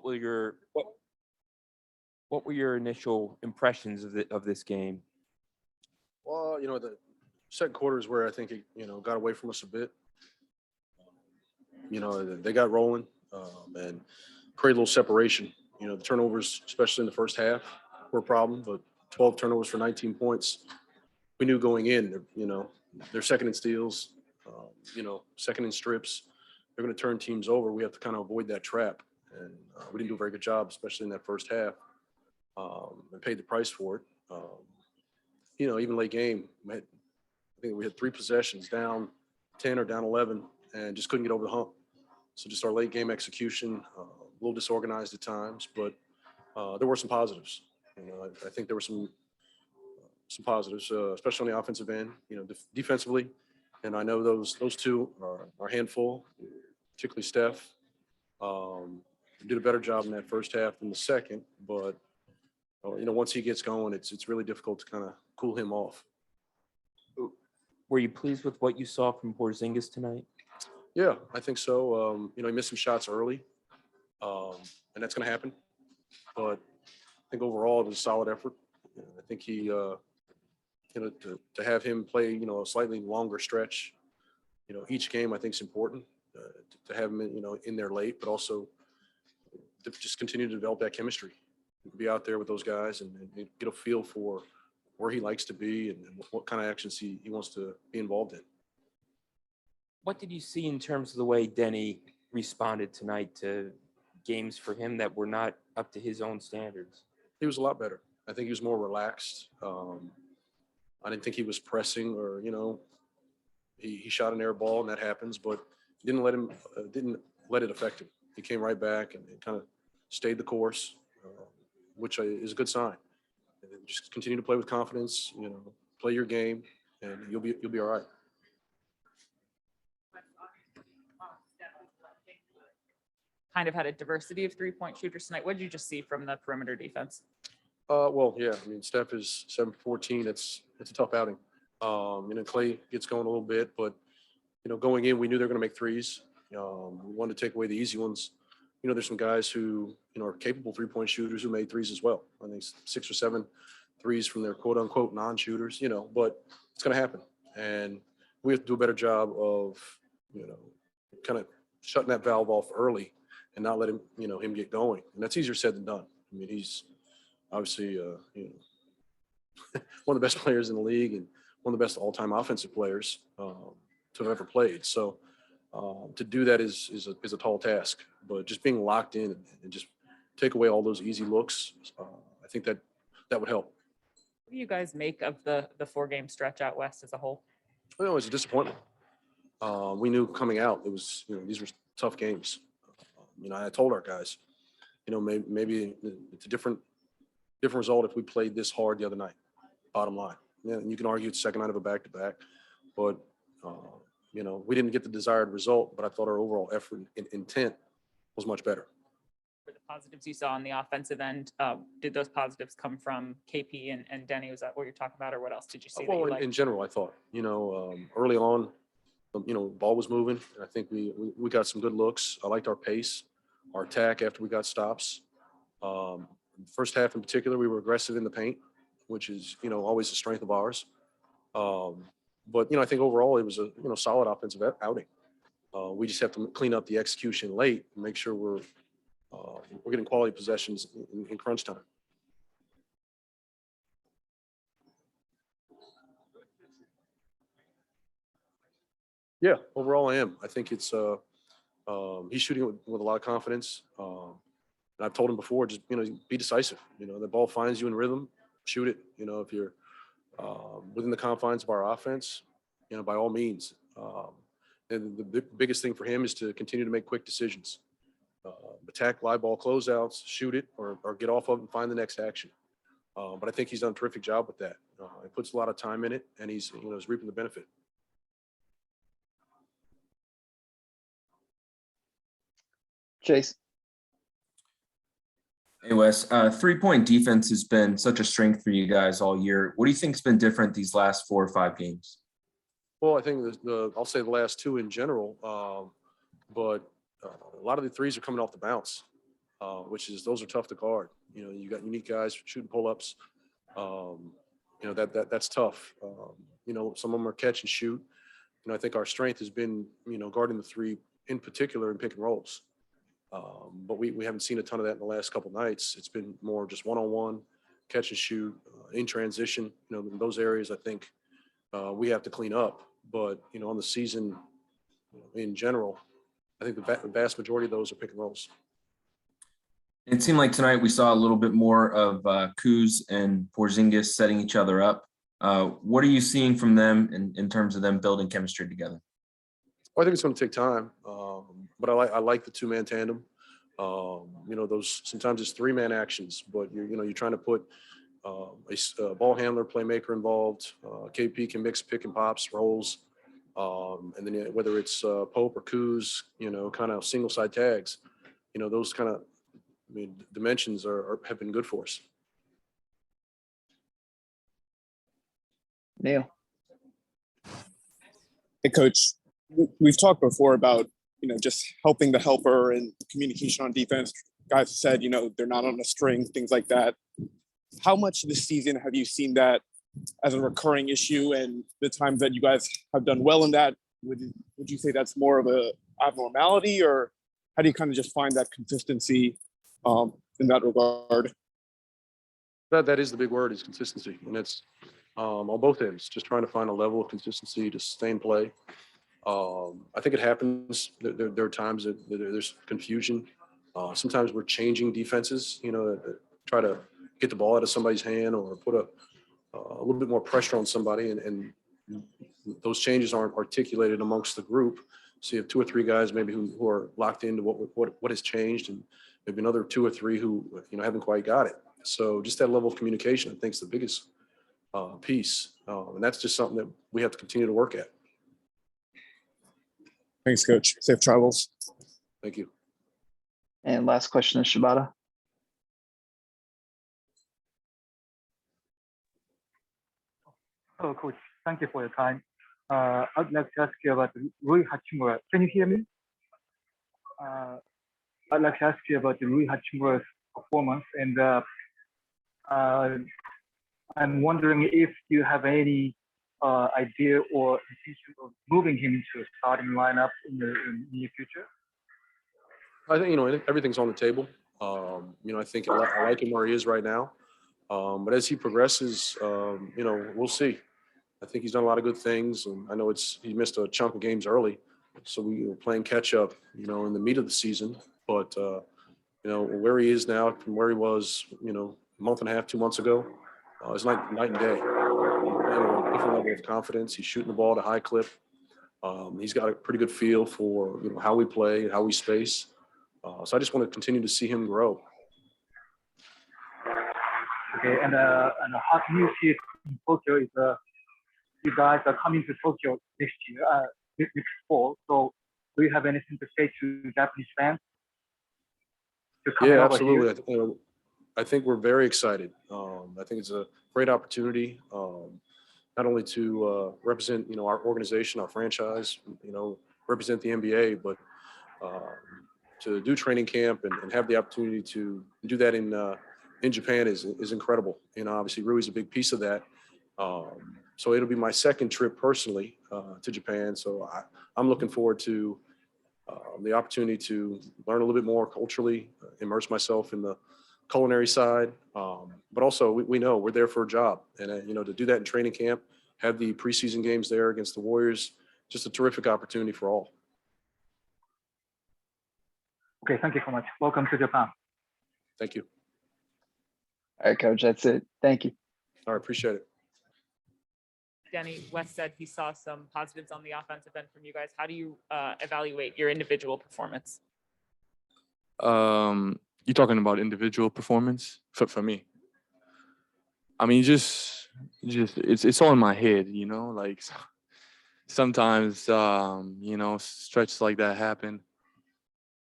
were your what were your initial impressions of this game? Well, the second quarter is where I think it, got away from us a bit. They got rolling and created a little separation. The turnovers, especially in the first half, were a problem, but 12 turnovers for 19 points. We knew going in, they're second in steals, second in strips. They're going to turn teams over. We have to kind of avoid that trap. And we didn't do a very good job, especially in that first half, and paid the price for it. Even late game, I think we had 3 possessions, down 10 or down 11, and just couldn't get over the hump. So just our late game execution, a little disorganized at times, but there were some positives. I think there were some positives, especially on the offensive end. Defensively, and I know those two are a handful, particularly Steph. Did a better job in that first half than the second, but once he gets going, it's really difficult to kind of cool him off. Were you pleased with what you saw from Porzingis tonight? Yeah, I think so. He missed some shots early, and that's going to happen. But I think overall it was a solid effort. I think he, to have him play, a slightly longer stretch, each game I think is important to have him, in there late, but also to just continue to develop that chemistry, be out there with those guys and get a feel for where he likes to be and what kind of actions he wants to be involved in. What did you see in terms of the way Deni responded tonight to games for him that were not up to his own standards? He was a lot better. I think he was more relaxed. I didn't think he was pressing or, he shot an air ball and that happens, but didn't let it affect him. He came right back and kind of stayed the course, which is a good sign. And just continue to play with confidence, play your game, and you'll be all right. Kind of had a diversity of three-point shooters tonight. What did you just see from the perimeter defense? Well, yeah. I mean, Steph is 7-14. It's a tough outing. Clay gets going a little bit, but going in, we knew they were going to make threes. We wanted to take away the easy ones. There's some guys who are capable three-point shooters who made threes as well. I think 6 or 7 threes from their quote-unquote non-shooters. But it's going to happen, and we have to do a better job of kind of shutting that valve off early and not let him him get going. And that's easier said than done. I mean, he's obviously one of the best players in the league and one of the best all-time offensive players to have ever played. So to do that is a tall task. But just being locked in and just take away all those easy looks, I think that would help. What do you guys make of the 4-game stretch out west as a whole? It was a disappointment. We knew coming out it was these were tough games. I told our guys, maybe it's a different result if we played this hard the other night. Bottom line, and you can argue it's second night of a back-to-back, but we didn't get the desired result. But I thought our overall effort and intent was much better. For the positives you saw on the offensive end, did those positives come from KP and Deni? Was that what you're talking about, or what else did you see? Well, in general, I thought early on, ball was moving. I think we got some good looks. I liked our pace, our attack after we got stops. First half in particular, we were aggressive in the paint, which is always a strength of ours. But I think overall it was a solid offensive outing. We just have to clean up the execution late and make sure we're getting quality possessions in crunch time. Yeah, overall I am. I think it's he's shooting with a lot of confidence. And I've told him before, just be decisive. The ball finds you in rhythm, shoot it. If you're within the confines of our offense, by all means. And the biggest thing for him is to continue to make quick decisions. Attack live ball closeouts, shoot it, or get off of it and find the next action. But I think he's done a terrific job with that. He puts a lot of time in it, and he's reaping the benefit. Chase. Hey, Wes. 3-point defense has been such a strength for you guys all year. What do you think has been different these last 4 or 5 games? Well, I think I'll say the last 2 in general, but a lot of the threes are coming off the bounce. those are tough to guard. You know, you got unique guys shooting pull-ups. You know, that's tough. You know, some of them are catch and shoot. You know, I think our strength has been, you know, guarding the three in particular in pick and rolls. But we haven't seen a ton of that in the last couple of nights. It's been more just one-on-one, catch and shoot, in transition. You know, in those areas, I think we have to clean up. But, you know, on the season in general, I think the vast majority of those are pick and rolls. It seemed like tonight we saw a little bit more of Kuz and Porzingis setting each other up. What are you seeing from them in terms of them building chemistry together? Well, I think it's going to take time, but I like the two-man tandem. You know, those sometimes it's three-man actions, but you're trying to put a ball handler, playmaker involved. KP can mix pick and pops, rolls, and then whether it's Pope or Kuz, you know, kind of single side tags. You know, those kind of dimensions have been good for us. Neil. Hey, Coach. We've talked before about, you know, just helping the helper and communication on defense. Guys have said, you know, they're not on a string, things like that. How much this season have you seen that as a recurring issue, and the times that you guys have done well in that, would you say that's more of a abnormality, or how do you kind of just find that consistency in that regard? That is the big word, is consistency, and it's on both ends, just trying to find a level of consistency to sustain play. I think it happens. There are times that there's confusion. Sometimes we're changing defenses, you know, try to get the ball out of somebody's hand or put a little bit more pressure on somebody, and those changes aren't articulated amongst the group. So you have two or three guys maybe who are locked into what has changed, and maybe another two or three who, you know, haven't quite got it. So just that level of communication, I think, is the biggest piece, and that's just something that we have to continue to work at. Thanks, Coach. Safe travels. Thank you. And last question is Shibata. Hello, Coach. Thank you for your time. I'd like to ask you about Rui Hachimura. Can you hear me? I'd like to ask you about the Rui Hachimura's performance, and I'm wondering if you have any idea or intention of moving him into a starting lineup in the near future. I think, you know, everything's on the table. You know, I think I like him where he is right now. But as he progresses, you know, we'll see. I think he's done a lot of good things, and I know he missed a chunk of games early, so we were playing catch up, you know, in the meat of the season. But you know, where he is now from where he was, you know, a month and a half, 2 months ago, it's night and day. A different level of confidence. He's shooting the ball at a high clip. He's got a pretty good feel for, you know, how we play and how we space. So I just want to continue to see him grow. Okay, and hot news here in Tokyo is you guys are coming to Tokyo next year, next fall. So do you have anything to say to Japanese fans? Yeah, absolutely. You know, I think we're very excited. I think it's a great opportunity, not only to represent, you know, our organization, our franchise, you know, represent the NBA, but to do training camp and have the opportunity to do that in Japan is incredible. You know, obviously Rui's a big piece of that. So it'll be my second trip personally to Japan. So I'm looking forward to the opportunity to learn a little bit more culturally, immerse myself in the culinary side. But also we know we're there for a job, and you know, to do that in training camp, have the preseason games there against the Warriors, just a terrific opportunity for all. Okay, thank you so much. Welcome to Japan. Thank you. All right, Coach, that's it. Thank you. All right, appreciate it. Deni, Wes said he saw some positives on the offensive end from you guys. How do you evaluate your individual performance? You talking about individual performance for me? I mean, just it's all in my head, you know. Like sometimes, you know, stretches like that happen.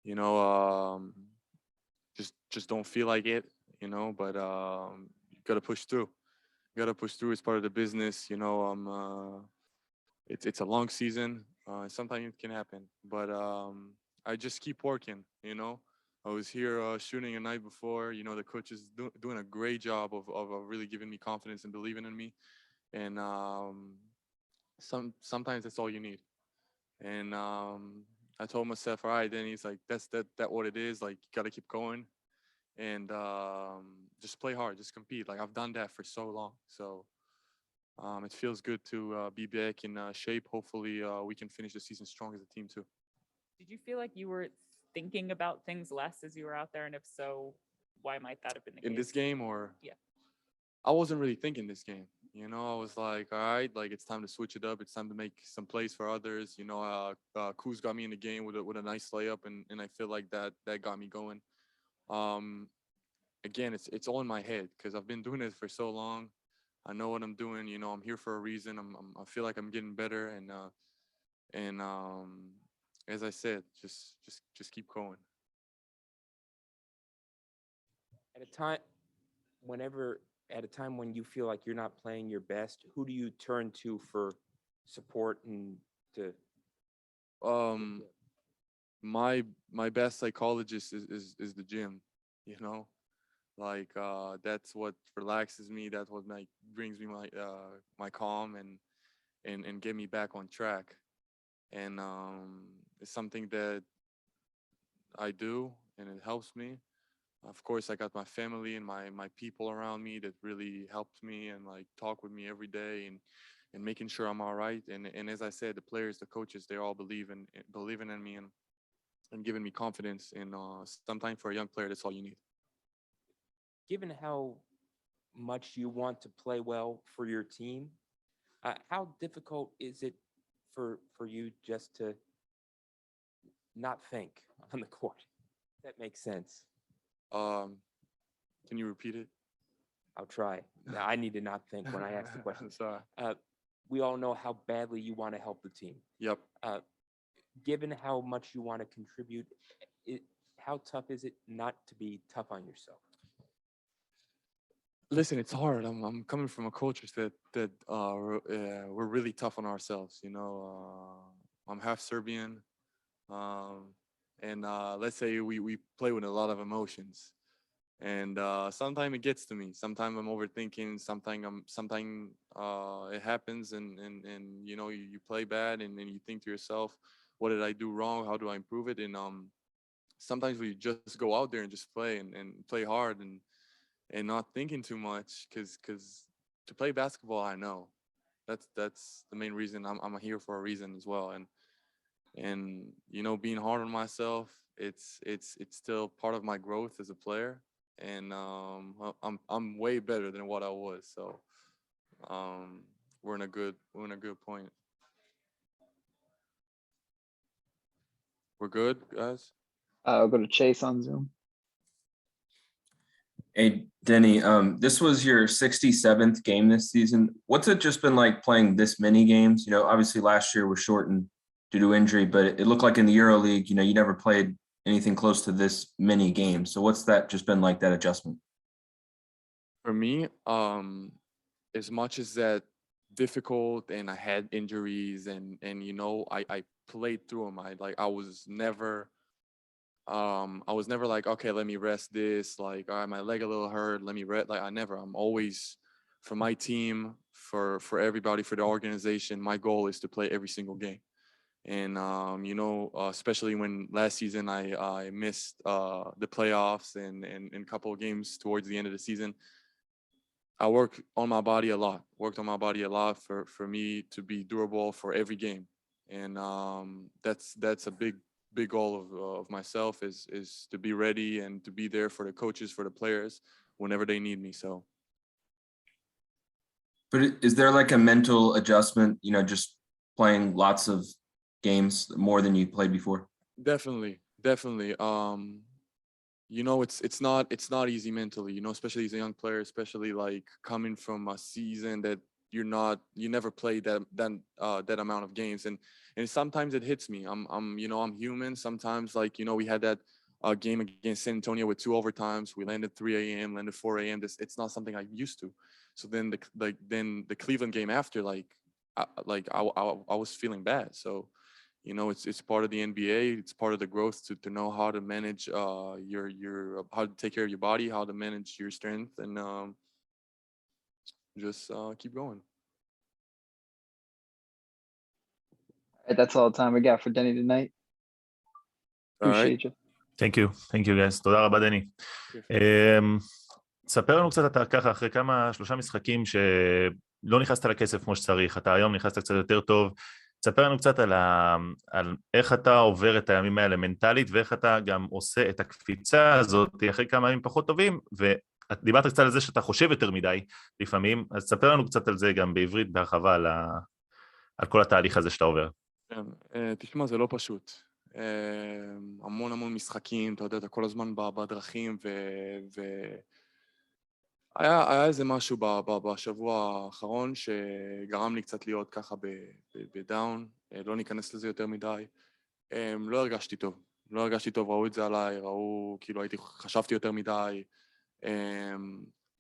You know, just don't feel like it, you know. But you gotta push through. You gotta push through. It's part of the business, you know. It's a long season. Sometimes it can happen, but I just keep working, you know. I was here shooting a night before. You know, the coach is doing a great job of really giving me confidence and believing in me. And sometimes that's all you need. And I told myself, all right, then he's like, that what it is. Like, you got to keep going and just play hard, just compete. Like, I've done that for so long. So it feels good to be back in shape. Hopefully we can finish the season strong as a team too. Did you feel like you were thinking about things less as you were out there? And if so, why might that have been the case? In this game, or? Yeah. I wasn't really thinking this game. You know, I was like, all right, like it's time to switch it up. It's time to make some plays for others. You know, Kuz got me in the game with a nice layup, and I feel like that got me going. Again, it's all in my head because I've been doing it for so long. I know what I'm doing. You know, I'm here for a reason. I feel like I'm getting better, and as I said, just keep going. At a time, at a time when you feel like you're not playing your best, who do you turn to for support and to? My best psychologist is the gym. You know, like that's what relaxes me. That's what like brings me my calm and get me back on track. And it's something that I do, and it helps me. Of course, I got my family and my people around me that really helped me and like talk with me every day and making sure I'm all right. And as I said, the players, the coaches, they all believing in me and giving me confidence. And sometimes for a young player, that's all you need. Given how much you want to play well for your team, how difficult is it for you just to not think on the court? That makes sense. Can you repeat it? I'll try. Now, I need to not think when I ask the question. Sorry. We all know how badly you want to help the team. Yep. Given how much you want to contribute, how tough is it not to be tough on yourself? Listen, it's hard. I'm coming from a culture that we're really tough on ourselves. You know, I'm half Serbian, and let's say we play with a lot of emotions, and sometimes it gets to me. Sometimes I'm overthinking. Sometimes it happens, and you know you play bad, and then you think to yourself, what did I do wrong? How do I improve it? And sometimes we just go out there and just play and play hard and not thinking too much because to play basketball, I know that's the main reason I'm here for a reason as well. And you know, being hard on myself, it's still part of my growth as a player. And I'm way better than what I was. So we're in a good point. We're good, guys. I'll go to Chase on Zoom. Hey, Deni, this was your 67th game this season. What's it just been like playing this many games? You know, obviously last year was shortened due to injury, but it looked like in the EuroLeague, you know, you never played anything close to this many games. So what's that just been like, that adjustment? For me, as much as that difficult and I had injuries and you know, I played through them. I was never like, okay, let me rest this. Like, all right, my leg a little hurt. Let me rest. Like, I'm always for my team, for everybody, for the organization. My goal is to play every single game. And, you know, especially when last season I missed the playoffs and a couple of games towards the end of the season. I worked on my body a lot for me to be durable for every game. And that's a big goal of myself is to be ready and to be there for the coaches, for the players whenever they need me. So. But is there like a mental adjustment, you know, just playing lots of games more than you played before? Definitely. You know, it's not easy mentally, you know, especially as a young player, especially like coming from a season that you never played that amount of games. And sometimes it hits me. I'm human. Sometimes, like, you know, we had that game against San Antonio with 2 overtimes. We landed 3 a.m., landed 4 a.m. It's not something I'm used to. So then the Cleveland game after, I was feeling bad. So you know, it's part of the NBA. It's part of the growth to know how to manage your how to take care of your body, how to manage your strength, and just keep going. Alright, that's all the time we got for Denny tonight. All right. Appreciate you. Thank you guys, תודה רבה דני. ספר לנו קצת, אתה ככה אחרי שלושה משחקים שלא נכנסת לכסף כמו שצריך, אתה היום נכנסת קצת יותר טוב, תספר לנו קצת על איך אתה עובר את הימים האלה מנטלית, ואיך אתה גם עושה את הקפיצה הזאת אחרי כמה ימים פחות טובים, ודיברת קצת על זה שאתה חושב יותר מדי לפעמים, אז תספר לנו קצת על זה גם בעברית בהרחבה על כל התהליך הזה שאתה עובר. כן, תשמע, זה לא פשוט. המון משחקים, אתה יודע, אתה כל הזמן בדרכים, היה איזה משהו בשבוע האחרון שגרם לי קצת להיות ככה בדאון, לא ניכנס לזה יותר מדי. לא הרגשתי טוב, ראו את זה עליי, כאילו חשבתי יותר מדי,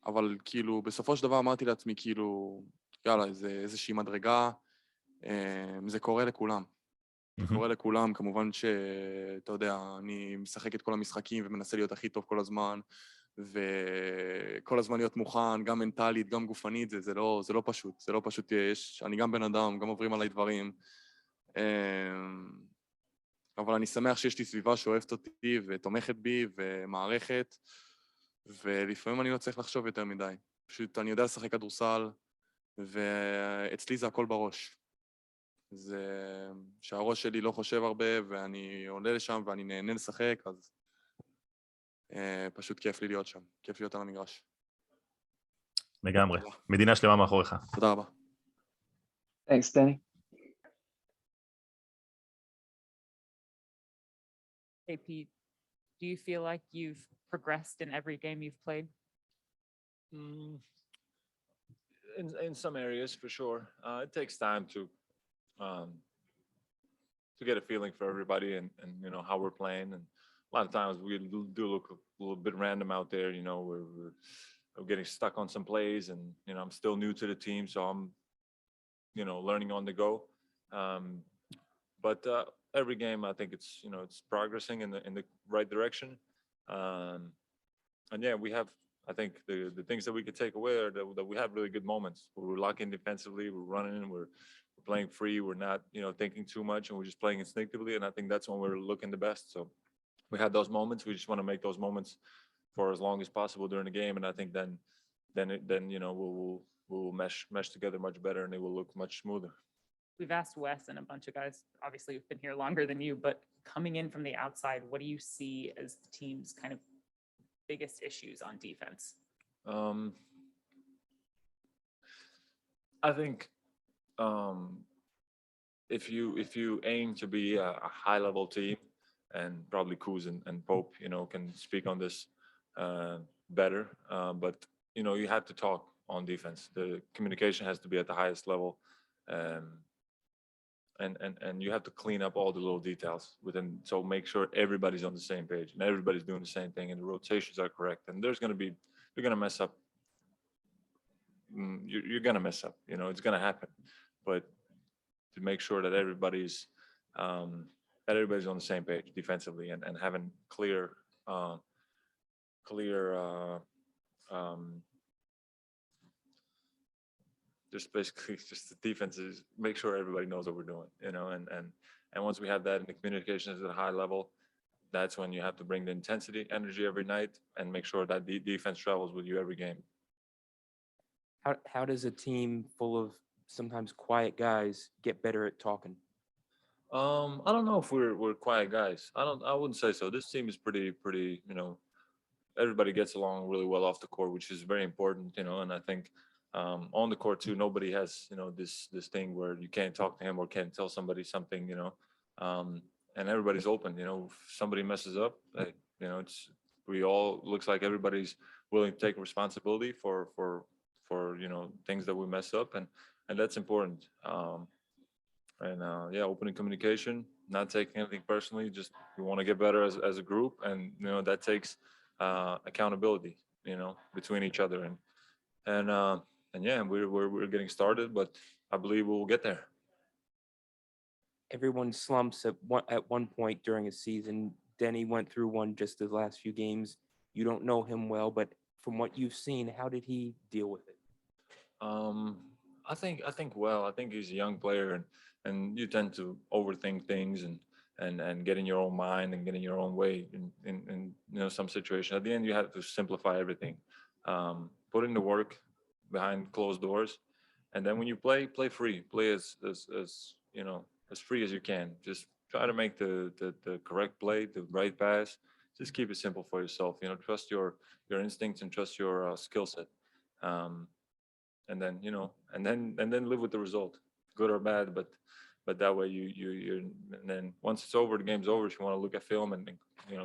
אבל כאילו בסופו של דבר אמרתי לעצמי כאילו, יאללה, זה איזושהי מדרגה, זה קורה לכולם. קורה לכולם, כמובן שאתה יודע, אני משחק את כל המשחקים ומנסה להיות הכי טוב כל הזמן, וכל הזמן להיות מוכן, גם מנטלית, גם גופנית, זה לא פשוט, אני גם בן אדם, גם עוברים עליי דברים, אבל אני שמח שיש לי סביבה שאוהבת אותי ותומכת בי ומערכת, ולפעמים אני לא צריך לחשוב יותר מדי, פשוט אני יודע לשחק כדורסל, ואצלי זה הכל בראש. זה שהראש שלי לא חושב הרבה ואני עולה לשם ואני נהנה לשחק, אז פשוט כיף לי להיות שם, כיף להיות על המגרש. לגמרי, מדינה שלמה מאחוריך. תודה רבה. Thanks, Denny. AP, do you feel like you've progressed in every game you've played? In some areas, for sure. It takes time to get a feeling for everybody and you know how we're playing, and a lot of times we do look a little bit random out there. You know, we're getting stuck on some plays, and you know I'm still new to the team, so I'm you know learning on the go. But every game I think it's progressing in the right direction. And yeah, we have I think the things that we could take away are that we have really good moments where we're locking defensively, we're running, we're playing free, we're not thinking too much, and we're just playing instinctively, and I think that's when we're looking the best. So we had those moments, we just want to make those moments for as long as possible during the game, and I think then we'll mesh together much better, and it will look much smoother. We've asked Wes and a bunch of guys, obviously who've been here longer than you, but coming in from the outside, what do you see as the team's kind of biggest issues on defense? I think if you aim to be a high level team, and probably Kuz and Pope can speak on this better, but you have to talk on defense. The communication has to be at the highest level, and you have to clean up all the little details within, so make sure everybody's on the same page and everybody's doing the same thing and the rotations are correct. And you're gonna mess up. You're gonna mess up, it's gonna happen, but to make sure that everybody's on the same page defensively, and having clear just basically just the defenses, make sure everybody knows what we're doing, and once we have that and the communication is at a high level, that's when you have to bring the intensity, energy every night, and make sure that the defense travels with you every game. How does a team full of sometimes quiet guys get better at talking? I don't know if we're quiet guys. I wouldn't say so. This team is pretty, everybody gets along really well off the court, which is very important, and I think on the court too, nobody has, this thing where you can't talk to him or can't tell somebody something, and everybody's open, if somebody messes up, we all, looks like everybody's willing to take responsibility for things that we mess up, and that's important. Opening communication, not taking anything personally, just we want to get better as a group, and that takes accountability, between each other, and yeah, we're getting started, but I believe we'll get there. everyone slumps at one point during a season. Deni went through one just the last few games. You don't know him well, but from what you've seen, how did he deal with it? I think he's a young player, and you tend to overthink things and get in your own mind and get in your own way in some situation. At the end, you have to simplify everything, put in the work behind closed doors, and then when you play free, play as free as you can. Just try to make the correct play, the right pass. Just keep it simple for yourself. Trust your instincts and trust your skill set. And then live with the result, good or bad. But that way you're and then once it's over, the game's over. If you want to look at film and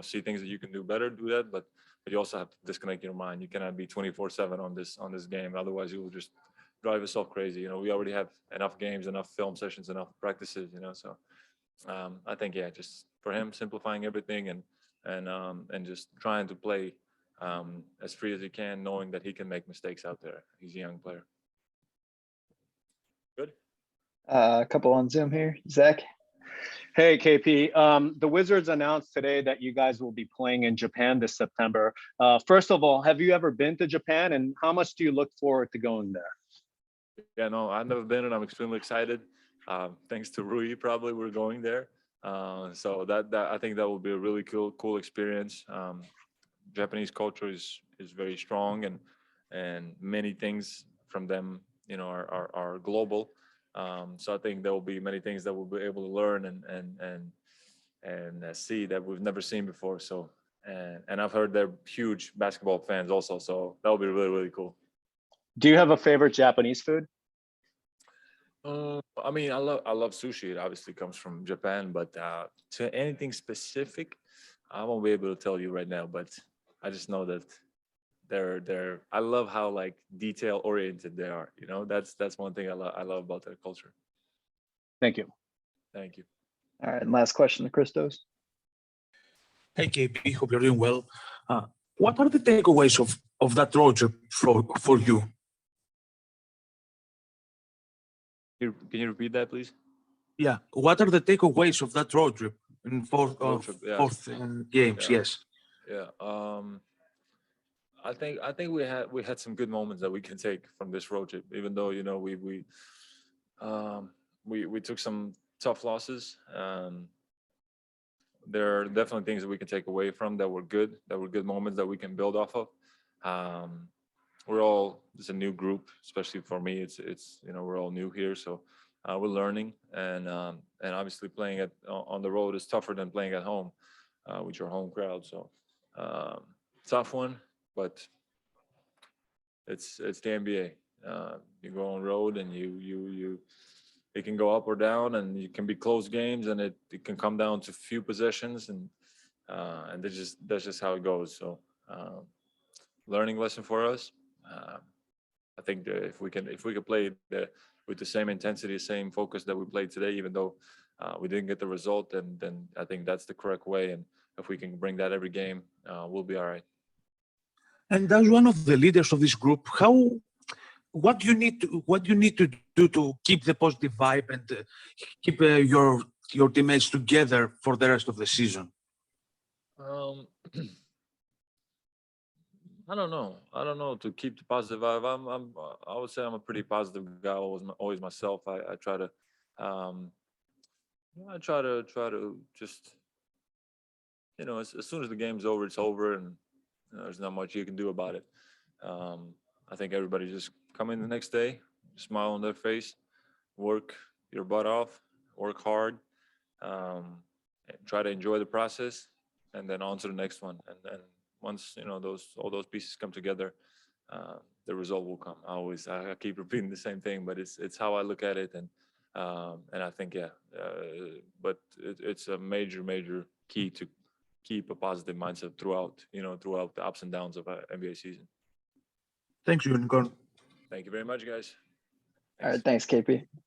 see things that you can do better, do that. But you also have to disconnect your mind. You cannot be 24/7 on this game. Otherwise, you will just drive yourself crazy. We already have enough games, enough film sessions, enough practices. So I think just for him, simplifying everything and just trying to play as free as he can, knowing that he can make mistakes out there. He's a young player. Good. A couple on Zoom here. Zach. Hey, KP. The Wizards announced today that you guys will be playing in Japan this September. First of all, have you ever been to Japan, and how much do you look forward to going there? Yeah, no, I've never been, and I'm extremely excited. Thanks to Rui, probably we're going there. So that I think that will be a really cool experience. Japanese culture is very strong, and many things from them, are global. So I think there will be many things that we'll be able to learn and see that we've never seen before. So and I've heard they're huge basketball fans also. So that will be really, really cool. Do you have a favorite Japanese food? I mean, I love sushi. It obviously comes from Japan, but to anything specific, I won't be able to tell you right now. But I just know that they're. I love how detail oriented they are. That's one thing I love about their culture. Thank you. Thank you. All right, and last question to Christos. Hey, KP, hope you're doing well. What are the takeaways of that road trip for you? Can you repeat that, please? Yeah, what are the takeaways of that road trip in fourth games? Yeah. Yes. Yeah. I think we had some good moments that we can take from this road trip, even though we took some tough losses. There are definitely things that we can take away from that were good moments that we can build off of. It's a new group, especially for me. It's we're all new here, so we're learning, and obviously playing on the road is tougher than playing at home with your home crowd. So tough one, but it's the NBA. You go on road and you it can go up or down, and it can be close games, and it can come down to few possessions, and that's just how it goes. So learning lesson for us. I think that if we could play with the same intensity, same focus that we played today, even though we didn't get the result, then I think that's the correct way. And if we can bring that every game, we'll be all right. And as one of the leaders of this group, what do you need to do to keep the positive vibe and keep your teammates together for the rest of the season? I don't know to keep the positive vibe. I would say I'm a pretty positive guy. Always myself. I try to just as soon as the game's over, it's over, and there's not much you can do about it. I think everybody just come in the next day, smile on their face, work your butt off, work hard, try to enjoy the process, and then on to the next one. And then once all those pieces come together, the result will come. I keep repeating the same thing, but it's how I look at it, and I think but it's a major key to keep a positive mindset throughout the ups and downs of an NBA season. Thank you, Unicorn. Thank you very much, guys. All right, thanks, KP.